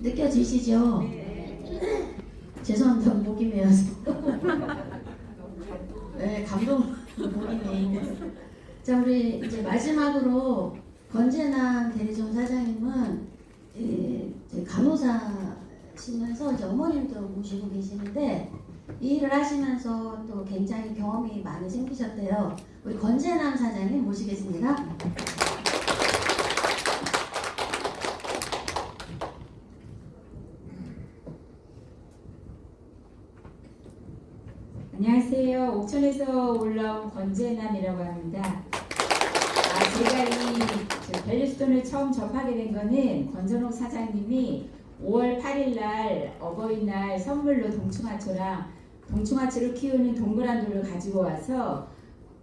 느껴지시죠? 네. 죄송합니다. 목이 메어서. 네, 감동 목이 메이네. 자, 우리 이제 마지막으로 권재남 대리점 사장님은 이제 간호사시면서 이제 어머님도 모시고 계시는데 이 일을 하시면서 또 굉장히 경험이 많이 생기셨대요. 우리 권재남 사장님 모시겠습니다. 안녕하세요. 옥천에서 올라온 권재남이라고 합니다. 제가 이 벨리스톤을 처음 접하게 된 거는 권선옥 사장님이 5월 8일 날 어버이날 선물로 동충하초를 키우는 동그란 돌을 가지고 와서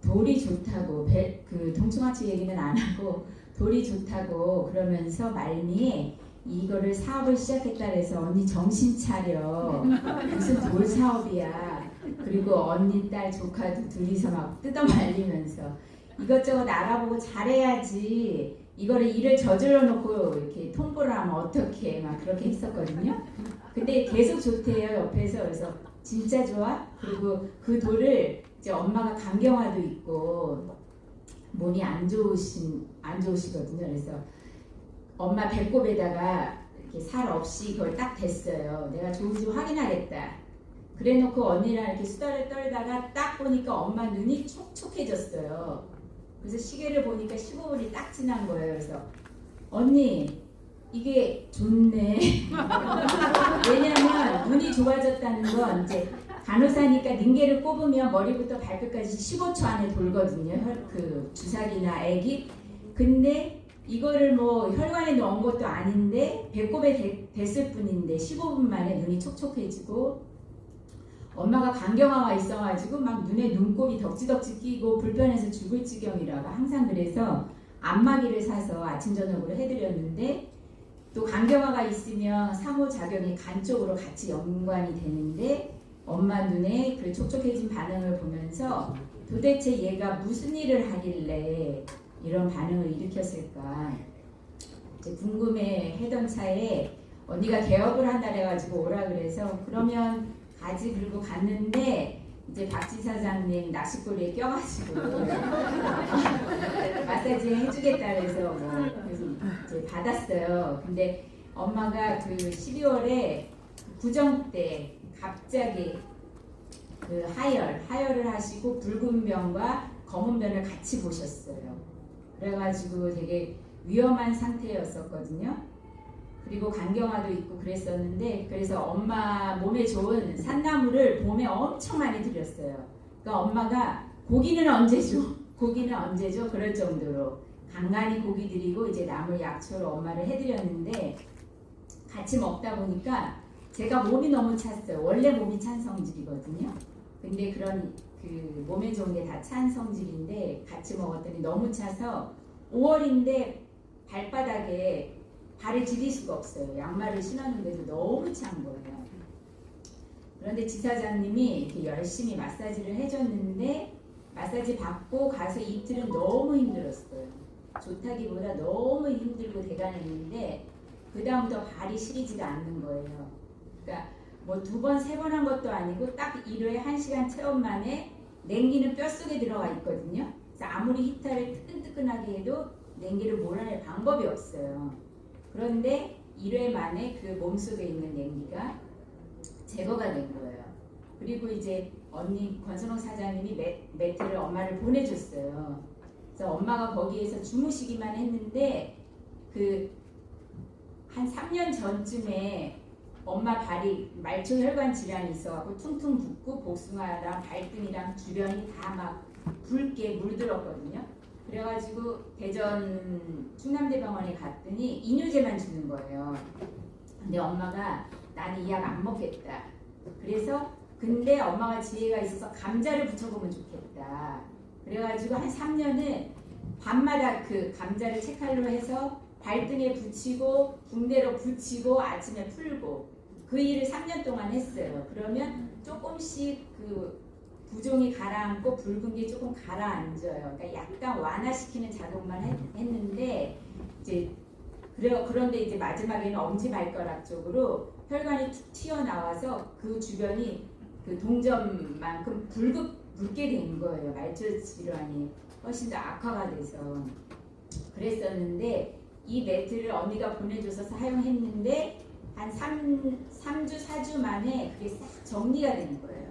돌이 좋다고 그 동충하초 얘기는 안 하고 돌이 좋다고 그러면서 말미에 이거를 사업을 시작했다 그래서 언니 정신 차려 무슨 돌 사업이야. 그리고 언니 딸 조카도 둘이서 막 뜯어 말리면서 이것저것 알아보고 잘해야지 이거를 일을 저질러 놓고 이렇게 통보를 하면 어떡해 막 그렇게 했었거든요. 근데 계속 좋대요 옆에서. 그래서 진짜 좋아. 그리고 그 돌을 이제 엄마가 간경화도 있고 몸이 안 좋으시거든요. 그래서 엄마 배꼽에다가 이렇게 살 없이 그걸 딱 댔어요. 내가 좋은지 확인하겠다. 그래놓고 언니랑 이렇게 수다를 떨다가 딱 보니까 엄마 눈이 촉촉해졌어요. 그래서 시계를 보니까 15분이 딱 지난 거예요. 그래서 언니 이게 좋네. 왜냐면 눈이 좋아졌다는 건 이제 간호사니까 링겔을 꼽으면 머리부터 발끝까지 15초 안에 돌거든요. 그 주사기나 액이. 근데 이거를 뭐 혈관에 넣은 것도 아닌데 배꼽에 댔을 뿐인데 15분 만에 눈이 촉촉해지고 엄마가 간경화가 있어가지고 막 눈에 눈곱이 덕지덕지 끼고 불편해서 죽을 지경이라고 항상 그래서 안마기를 사서 아침 저녁으로 해드렸는데 또 간경화가 있으면 상호작용이 간 쪽으로 같이 연관이 되는데 엄마 눈에 그 촉촉해진 반응을 보면서 도대체 얘가 무슨 일을 하길래 이런 반응을 일으켰을까 이제 궁금해 하던 차에 언니가 개업을 한다 그래가지고 오라 그래서 그러면 가지 그리고 갔는데 이제 박지 사장님 낚시꼬리에 껴가지고 마사지 해주겠다 그래서 그래서 이제 받았어요. 근데 엄마가 그 12월에 구정 때 갑자기 그 하혈을 하시고 붉은 변과 검은 변을 같이 보셨어요. 그래가지고 되게 위험한 상태였었거든요. 그리고 간경화도 있고 그랬었는데 그래서 엄마 몸에 좋은 산나물을 봄에 엄청 많이 드렸어요. 그러니까 엄마가 고기는 언제 줘? 고기는 언제 줘? 그럴 정도로 간간히 고기 드리고 이제 나물 약초로 엄마를 해드렸는데 같이 먹다 보니까 제가 몸이 너무 찼어요. 원래 몸이 찬 성질이거든요. 근데 그런 그 몸에 좋은 게 다 찬 성질인데 같이 먹었더니 너무 차서 5월인데 발바닥에 발을 디딜 수가 없어요. 양말을 신었는데도 너무 찬 거예요. 그런데 지사장님이 이렇게 열심히 마사지를 해줬는데 마사지 받고 가서 이틀은 너무 힘들었어요. 좋다기보다 너무 힘들고 대단했는데 그 다음부터 발이 시리지가 않는 거예요. 그러니까 뭐 2번, 3번 한 것도 아니고 딱 1회에 1시간 체험 만에 냉기는 뼛속에 들어가 있거든요. 그래서 아무리 히터를 뜨끈뜨끈하게 해도 냉기를 몰아낼 방법이 없어요. 그런데 1회 만에 그 몸속에 있는 냉기가 제거가 된 거예요. 그리고 이제 언니 권선홍 사장님이 매트를 엄마를 보내줬어요. 그래서 엄마가 거기에서 주무시기만 했는데 그 한 3년 전쯤에 엄마 발이 말초혈관 질환이 있어갖고 퉁퉁 붓고 복숭아랑 발등이랑 주변이 다 막 붉게 물들었거든요. 그래가지고 대전 충남대병원에 갔더니 이뇨제만 주는 거예요. 근데 엄마가 나는 이 약 안 먹겠다. 그래서 근데 엄마가 지혜가 있어서 감자를 붙여보면 좋겠다. 그래가지고 한 3년은 밤마다 그 감자를 채칼로 해서 발등에 붙이고 붕대로 붙이고 아침에 풀고 그 일을 3년 동안 했어요. 그러면 조금씩 그 부종이 가라앉고 붉은 게 조금 가라앉아요. 그러니까 약간 완화시키는 작용만 했는데 이제 그런데 이제 마지막에는 엄지발가락 쪽으로 혈관이 툭 튀어나와서 그 주변이 그 동점만큼 붉게 된 거예요. 말초 질환이 훨씬 더 악화가 돼서 그랬었는데 이 매트를 언니가 보내줘서 사용했는데 한 3주, 4주 만에 그게 싹 정리가 되는 거예요.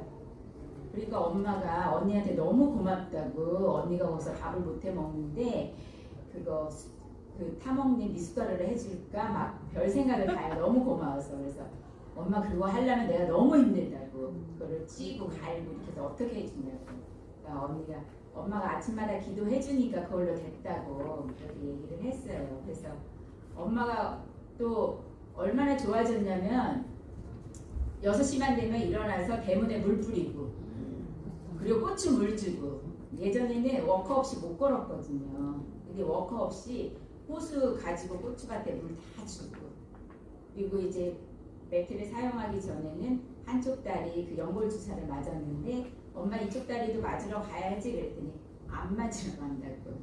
그러니까 엄마가 언니한테 너무 고맙다고 언니가 거기서 밥을 못 해 먹는데 그거 그 타먹는 미숫가루를 해줄까 막 별 생각을 다 해요. 너무 고마워서. 그래서 엄마 그거 하려면 내가 너무 힘들다고 그거를 찌고 갈고 이렇게 해서 어떻게 해주냐고. 그러니까 엄마가 아침마다 기도해 주니까 그걸로 됐다고 그렇게 얘기를 했어요. 그래서 엄마가 또 얼마나 좋아졌냐면 6시만 되면 일어나서 대문에 물 뿌리고 그리고 고추 물 주고. 예전에는 워커 없이 못 걸었거든요. 근데 워커 없이 호수 가지고 고추밭에 물 다 주고. 그리고 이제 매트를 사용하기 전에는 한쪽 다리 그 연골 주사를 맞았는데 엄마 이쪽 다리도 맞으러 가야지 그랬더니 안 맞으러 간다고.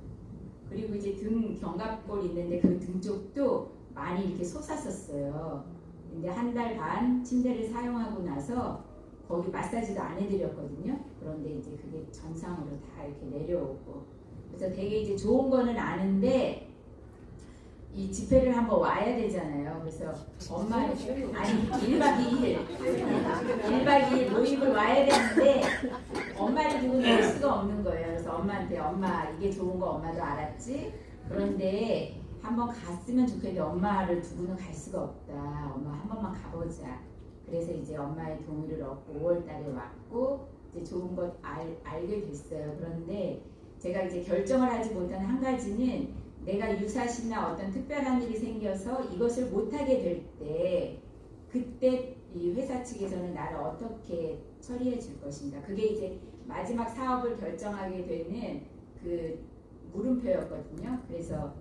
그리고 이제 등 견갑골 있는데 그 등 쪽도 많이 이렇게 솟았었어요. 근데 한 달 반 침대를 사용하고 나서 거기 마사지도 안 해드렸거든요. 그런데 이제 그게 정상으로 다 이렇게 내려오고. 그래서 되게 이제 좋은 거는 아는데 이 집회를 한번 와야 되잖아요. 그래서 엄마 아니 1박 2일 모임을 와야 되는데 엄마를 두고 놀 수가 없는 거예요. 그래서 엄마한테 엄마 이게 좋은 거 엄마도 알았지? 그런데 한번 갔으면 좋겠는데 엄마를 두고는 갈 수가 없다. 엄마 한 번만 가보자. 그래서 이제 엄마의 동의를 얻고 5월 달에 왔고 이제 좋은 것 알게 됐어요. 그런데 제가 이제 결정을 하지 못한 한 가지는 내가 유사시나 어떤 특별한 일이 생겨서 이것을 못하게 될 때 그때 이 회사 측에서는 나를 어떻게 처리해 줄 것인가. 그게 이제 마지막 사업을 결정하게 되는 그 물음표였거든요. 그래서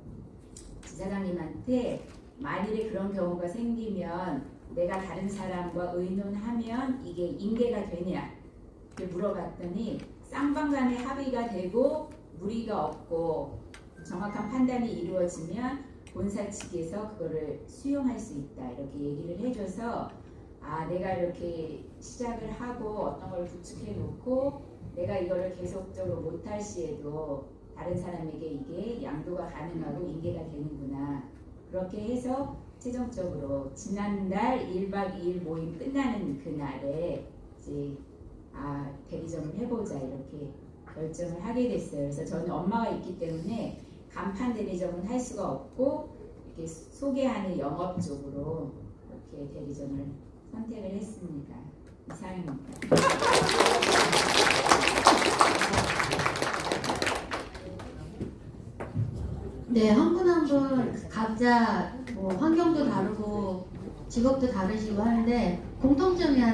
지사장님한테 만일에 그런 경우가 생기면 내가 다른 사람과 의논하면 이게 인계가 되냐 이렇게 물어봤더니 쌍방간의 합의가 되고 무리가 없고 정확한 판단이 이루어지면 본사 측에서 그거를 수용할 수 있다 이렇게 얘기를 해줘서 아 내가 이렇게 시작을 하고 어떤 걸 구축해 놓고 내가 이거를 계속적으로 못할 시에도 다른 사람에게 이게 양도가 가능하고 인계가 되는구나. 그렇게 해서 최종적으로 지난달 1박 2일 모임 끝나는 그날에 이제 대리점을 해보자 이렇게 결정을 하게 됐어요. 그래서 저는 엄마가 있기 때문에 간판 대리점은 할 수가 없고 이렇게 소개하는 영업 쪽으로 이렇게 대리점을 선택을 했습니다. 이상입니다. 네, 한 분 한 분 각자 뭐 환경도 다르고 직업도 다르시고 하는데 공통점이 하나